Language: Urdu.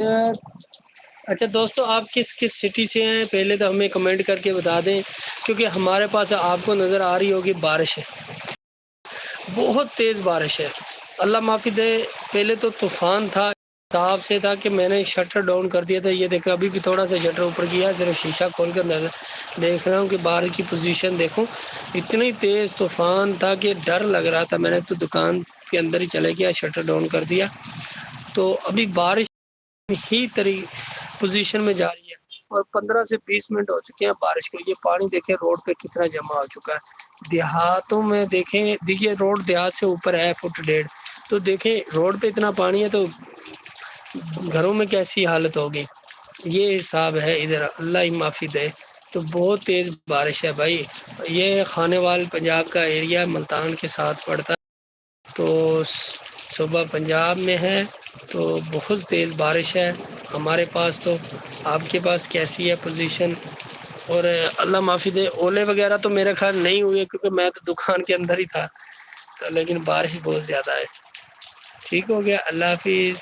اچھا دوستو، آپ کس کس سٹی سے ہیں پہلے تو ہمیں کمنٹ کر کے بتا دیں، کیونکہ ہمارے پاس آپ کو نظر آ رہی ہوگی بارش ہے، بہت تیز بارش ہے، اللہ معافی دے۔ پہلے تو طوفان تھا، صاحب سے تھا کہ میں نے شٹر ڈاؤن کر دیا تھا، یہ دیکھا ابھی بھی تھوڑا سا شٹر اوپر کیا، صرف شیشہ کھول کر نظر دیکھ رہا ہوں کہ بارش کی پوزیشن دیکھوں۔ اتنی تیز طوفان تھا کہ ڈر لگ رہا تھا، میں نے تو دکان کے اندر ہی چلے گیا، شٹر ڈاؤن کر دیا۔ تو ابھی بارش ہی پوزیشن میں جا رہی ہے اور 15 سے 20 منٹ ہو چکے ہیں بارش کو۔ یہ پانی دیکھیں روڈ پہ کتنا جمع ہو چکا ہے، دیہاتوں میں دیکھیں، دیکھیے روڈ دیہات سے اوپر ہے 1.5 فٹ، تو دیکھیں روڈ پہ اتنا پانی ہے تو گھروں میں کیسی حالت ہوگی۔ یہ حساب ہے ادھر، اللہ ہی معافی دے۔ تو بہت تیز بارش ہے بھائی، یہ خانے وال پنجاب کا ایریا ملتان کے ساتھ پڑتا ہے، تو صوبہ پنجاب میں ہے، تو بہت تیز بارش ہے ہمارے پاس۔ تو آپ کے پاس کیسی ہے پوزیشن؟ اور اللہ معافی دے، اولے وغیرہ تو میرے خیال نہیں ہوئے کیونکہ میں تو دکان کے اندر ہی تھا، تو لیکن بارش بہت زیادہ ہے۔ ٹھیک ہو گیا، اللہ حافظ۔